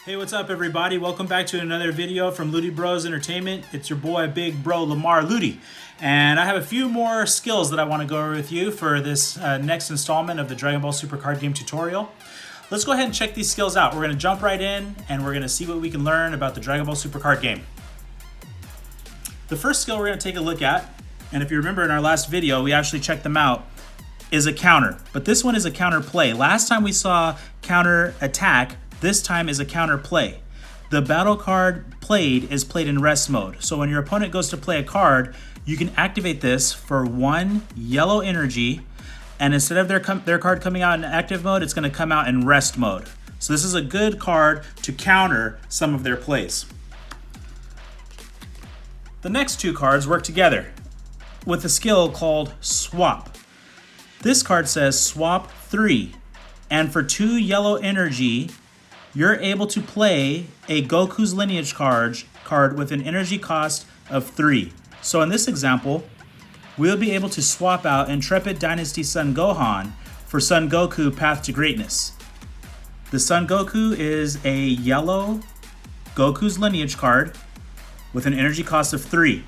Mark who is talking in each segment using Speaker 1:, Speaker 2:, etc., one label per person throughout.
Speaker 1: Hey, what's up everybody? Welcome back to another video from Ludybros Entertainment. It's your boy, big bro, Lamar Ludy. And I have a few more skills that I want to go over with you for this next installment of the Dragon Ball Super card game tutorial. Let's go ahead and check these skills out. We're going to jump right in and we're going to see what we can learn about the Dragon Ball Super card game. The first skill we're going to take a look at, and if you remember in our last video, we actually checked them out, is a counter. But this one is a counter play. Last time we saw counter attack. This time is a counter play. The battle card played is played in rest mode. So when your opponent goes to play a card, you can activate this for 1 yellow energy, and instead of their card coming out in active mode, it's going to come out in rest mode. So this is a good card to counter some of their plays. The next two cards work together with a skill called Swap. This card says Swap 3, and for 2 yellow energy, you're able to play a Goku's Lineage card with an energy cost of 3. So in this example, we'll be able to swap out Intrepid Dynasty Son Gohan for Son Goku Path to Greatness. The Son Goku is a yellow Goku's Lineage card with an energy cost of 3.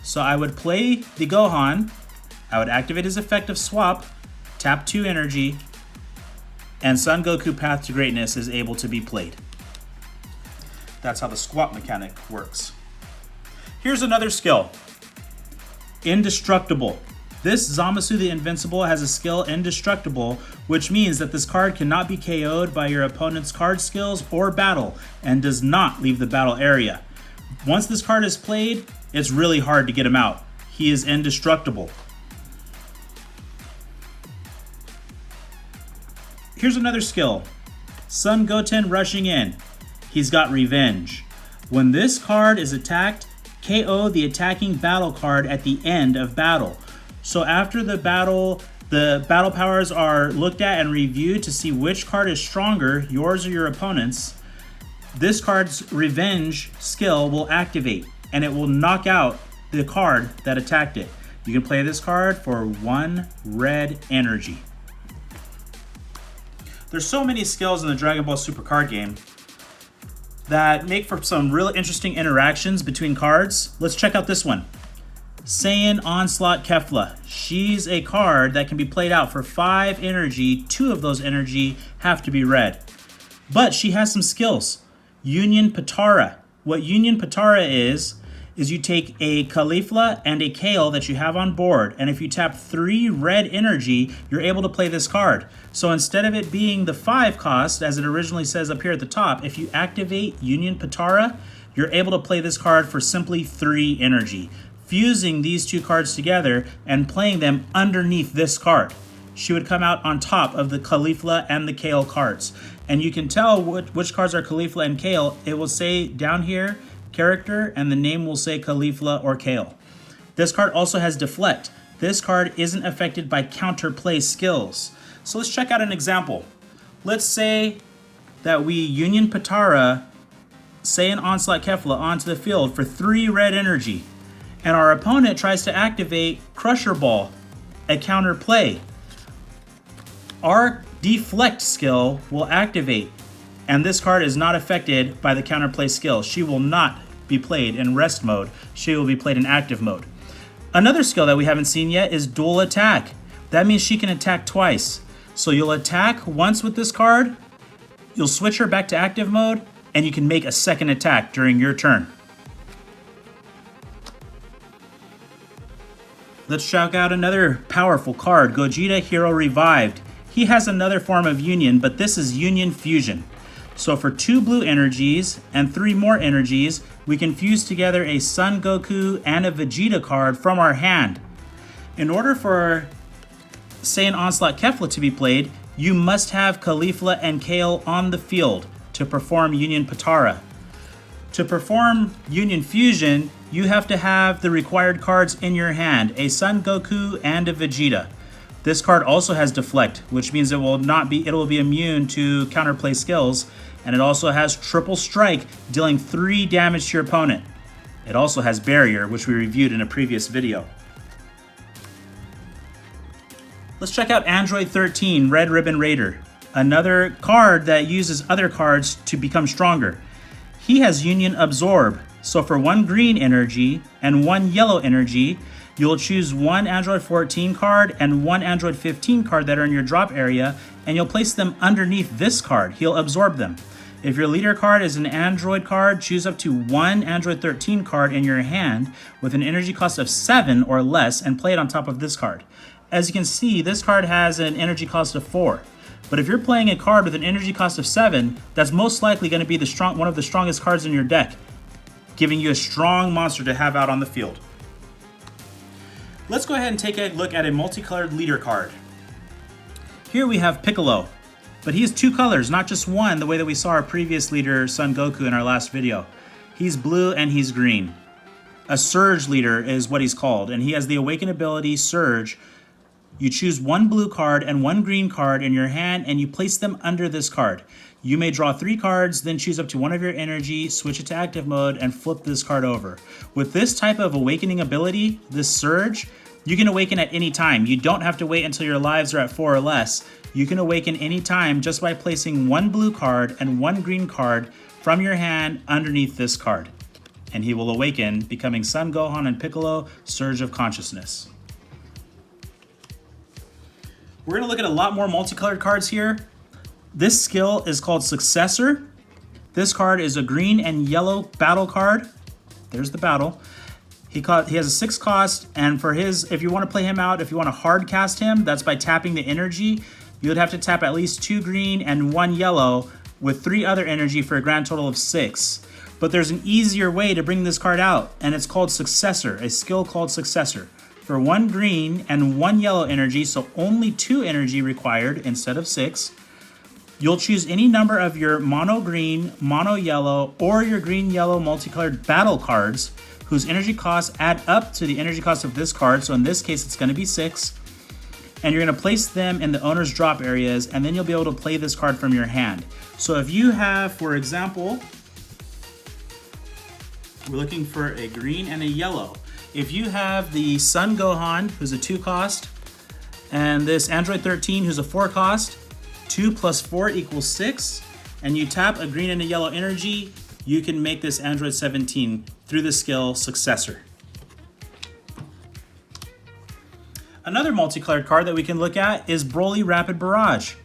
Speaker 1: So I would play the Gohan, I would activate his effective swap, tap 2 energy, and Son Goku Path to Greatness is able to be played. That's how the swap mechanic works. Here's another skill, Indestructible. This Zamasu the Invincible has a skill Indestructible, which means that this card cannot be KO'd by your opponent's card skills or battle, and does not leave the battle area. Once this card is played, it's really hard to get him out. He is indestructible. Here's another skill, Son Goten Rushing In. He's got Revenge. When this card is attacked, KO the attacking battle card at the end of battle. So after the battle powers are looked at and reviewed to see which card is stronger, yours or your opponent's, this card's Revenge skill will activate and it will knock out the card that attacked it. You can play this card for 1 red energy. There's so many skills in the Dragon Ball Super card game that make for some really interesting interactions between cards. Let's check out this one. Saiyan Onslaught Kefla. She's a card that can be played out for 5 energy. 2 of those energy have to be red. But she has some skills. Union Patara. What Union Patara is you take a Caulifla and a Kale that you have on board, and if you tap 3 red energy, you're able to play this card. So instead of it being the 5 cost, as it originally says up here at the top, if you activate Union Patara, you're able to play this card for simply 3 energy, fusing these 2 cards together and playing them underneath this card. She would come out on top of the Caulifla and the Kale cards. And you can tell which cards are Caulifla and Kale. It will say down here, character, and the name will say Caulifla or Kale. This card also has Deflect. This card isn't affected by counterplay skills. So let's check out an example. Let's say that we Union Patara Saiyan Onslaught Kefla onto the field for 3 red energy, and our opponent tries to activate Crusher Ball, a counterplay. Our Deflect skill will activate, and this card is not affected by the counterplay skill. She will not be played in rest mode. She will be played in active mode. Another skill that we haven't seen yet is Dual Attack. That means she can attack twice. So you'll attack once with this card, you'll switch her back to active mode, and you can make a second attack during your turn. Let's check out another powerful card, Gogeta Hero Revived. He has another form of Union, but this is Union Fusion. So for 2 blue energies and 3 more energies, we can fuse together a Son Goku and a Vegeta card from our hand. In order for Saiyan Onslaught Kefla to be played, you must have Caulifla and Kale on the field to perform Union Patara. To perform Union Fusion, you have to have the required cards in your hand, a Son Goku and a Vegeta. This card also has Deflect, which means it will be immune to counterplay skills, and it also has Triple Strike, dealing 3 damage to your opponent. It also has Barrier, which we reviewed in a previous video. Let's check out Android 13, Red Ribbon Raider. Another card that uses other cards to become stronger. He has Union Absorb. So for 1 green energy and 1 yellow energy, you'll choose 1 Android 14 card and 1 Android 15 card that are in your drop area, and you'll place them underneath this card. He'll absorb them. If your leader card is an Android card, choose up to 1 Android 13 card in your hand with an energy cost of 7 or less and play it on top of this card. As you can see, this card has an energy cost of 4. But if you're playing a card with an energy cost of 7, that's most likely going to be one of the strongest cards in your deck, giving you a strong monster to have out on the field. Let's go ahead and take a look at a multicolored leader card. Here we have Piccolo, but he has 2 colors, not just one, the way that we saw our previous leader, Son Goku, in our last video. He's blue and he's green. A Surge leader is what he's called, and he has the Awaken ability, Surge. You choose 1 blue card and 1 green card in your hand, and you place them under this card. You may draw 3 cards, then choose up to 1 of your energy, switch it to active mode, and flip this card over. With this type of awakening ability, this Surge, you can awaken at any time. You don't have to wait until your lives are at 4 or less. You can awaken any time just by placing 1 blue card and 1 green card from your hand underneath this card. And he will awaken, becoming Son Gohan and Piccolo, Surge of Consciousness. We're going to look at a lot more multicolored cards here. This skill is called Successor. This card is a green and yellow battle card. There's the battle. He has a 6 cost, and for his, if you want to play him out, if you want to hard cast him, that's by tapping the energy. You would have to tap at least 2 green and 1 yellow with 3 other energy for a grand total of 6. But there's an easier way to bring this card out, and it's called Successor, a skill called Successor. For 1 green and 1 yellow energy, so only 2 energy required instead of 6, you'll choose any number of your mono green, mono yellow, or your green yellow multicolored battle cards whose energy costs add up to the energy cost of this card. So in this case, it's going to be 6. And you're going to place them in the owner's drop areas, and then you'll be able to play this card from your hand. So if you have, for example, we're looking for a green and a yellow. If you have the Son Gohan, who's a 2 cost, and this Android 13, who's a 4 cost, 2 plus 4 equals 6, and you tap a green and a yellow energy, you can make this Android 17 through the skill Successor. Another multicolored card that we can look at is Broly Rapid Barrage.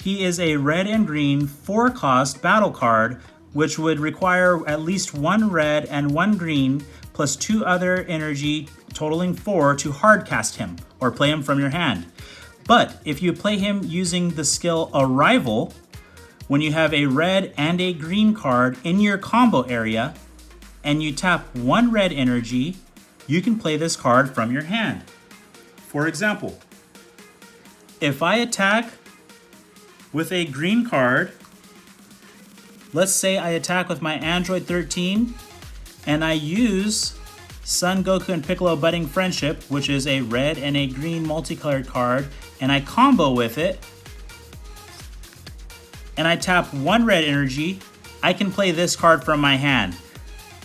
Speaker 1: He is a red and green 4 cost battle card, which would require at least 1 red and 1 green plus 2 other energy, totaling 4 to hard cast him or play him from your hand. But if you play him using the skill Arrival, when you have a red and a green card in your combo area and you tap 1 red energy, you can play this card from your hand. For example, if I attack with a green card, let's say I attack with my Android 13 and I use Son Goku and Piccolo Budding Friendship, which is a red and a green multicolored card, and I combo with it, and I tap 1 red energy, I can play this card from my hand.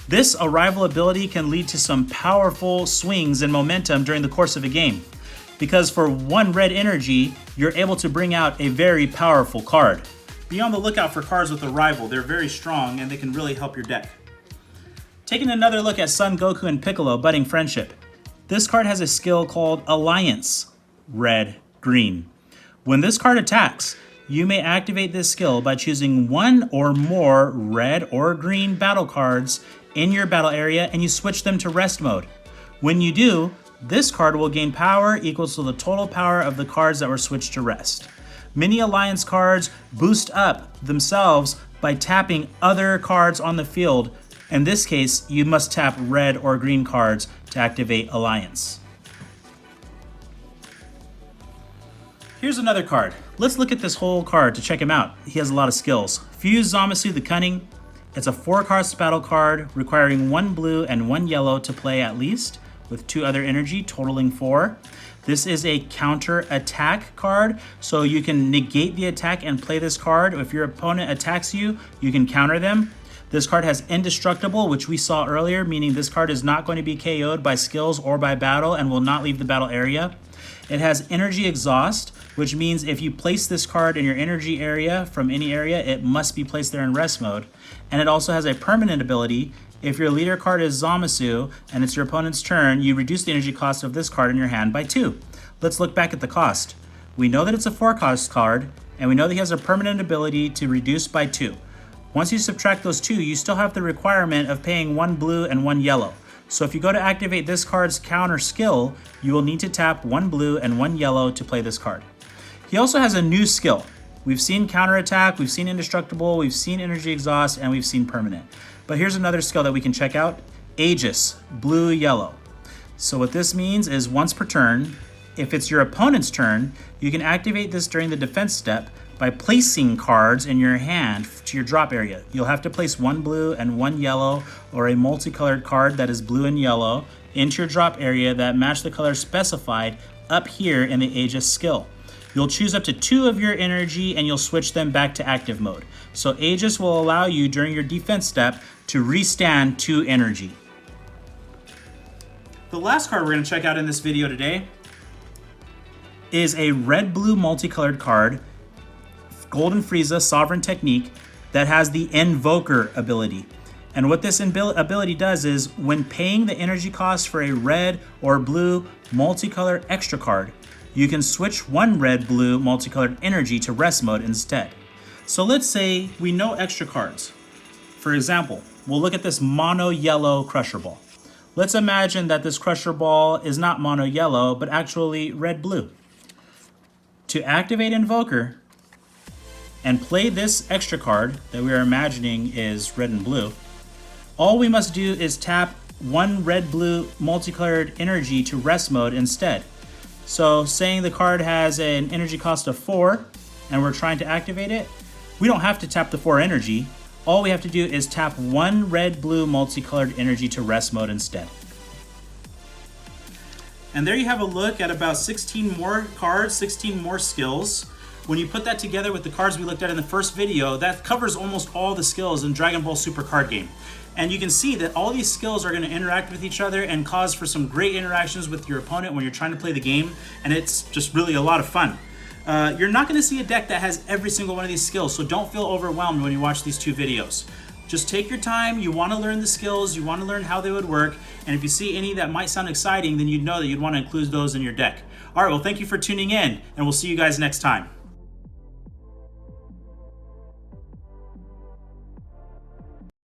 Speaker 1: This Arrival ability can lead to some powerful swings and momentum during the course of a game, because for 1 red energy, you're able to bring out a very powerful card. Be on the lookout for cards with Arrival. They're very strong and they can really help your deck. Taking another look at Son Goku and Piccolo Budding Friendship. This card has a skill called Alliance, red, green. When this card attacks, you may activate this skill by choosing 1 or more red or green battle cards in your battle area and you switch them to rest mode. When you do, this card will gain power equals to the total power of the cards that were switched to rest. Many Alliance cards boost up themselves by tapping other cards on the field. In this case, you must tap red or green cards to activate Alliance. Here's another card. Let's look at this whole card to check him out. He has a lot of skills. Fuse Zamasu the Cunning. It's a 4-cost battle card requiring 1 blue and 1 yellow to play at least, with 2 other energy, totaling 4. This is a counter attack card, so you can negate the attack and play this card. If your opponent attacks you, you can counter them. This card has Indestructible, which we saw earlier, meaning this card is not going to be KO'd by skills or by battle and will not leave the battle area. It has Energy Exhaust. which means if you place this card in your energy area from any area, it must be placed there in rest mode. And it also has a permanent ability. If your leader card is Zamasu and it's your opponent's turn, you reduce the energy cost of this card in your hand by 2. Let's look back at the cost. We know that it's a 4-cost card, and we know that he has a permanent ability to reduce by 2. Once you subtract those 2, you still have the requirement of paying 1 blue and 1 yellow. So if you go to activate this card's counter skill, you will need to tap 1 blue and 1 yellow to play this card. He also has a new skill. We've seen counterattack, we've seen indestructible, we've seen energy exhaust, and we've seen permanent. But here's another skill that we can check out, Aegis, blue, yellow. So what this means is once per turn, if it's your opponent's turn, you can activate this during the defense step by placing cards in your hand to your drop area. You'll have to place 1 blue and 1 yellow or a multicolored card that is blue and yellow into your drop area that match the color specified up here in the Aegis skill. You'll choose up to 2 of your energy and you'll switch them back to active mode. So Aegis will allow you during your defense step to restand 2 energy. The last card we're going to check out in this video today is a red-blue multicolored card, Golden Frieza Sovereign Technique, that has the Invoker ability. And what this ability does is when paying the energy cost for a red or blue multicolor extra card, you can switch 1 red-blue multicolored energy to rest mode instead. So let's say we know extra cards. For example, we'll look at this mono yellow Crusher Ball. Let's imagine that this Crusher Ball is not mono yellow, but actually red-blue. To activate Invoker and play this extra card that we are imagining is red and blue, all we must do is tap 1 red-blue multicolored energy to rest mode instead. So saying the card has an energy cost of 4 and we're trying to activate it, we don't have to tap the 4 energy. All we have to do is tap 1 red-blue multicolored energy to rest mode instead. And there you have a look at about 16 more cards, 16 more skills. When you put that together with the cards we looked at in the first video, that covers almost all the skills in Dragon Ball Super card game. And you can see that all these skills are going to interact with each other and cause for some great interactions with your opponent when you're trying to play the game, and it's just really a lot of fun. You're not going to see a deck that has every single one of these skills, so don't feel overwhelmed when you watch these 2 videos. Just take your time, you want to learn the skills, you want to learn how they would work, and if you see any that might sound exciting, then you'd know that you'd want to include those in your deck. Alright, well thank you for tuning in, and we'll see you guys next time.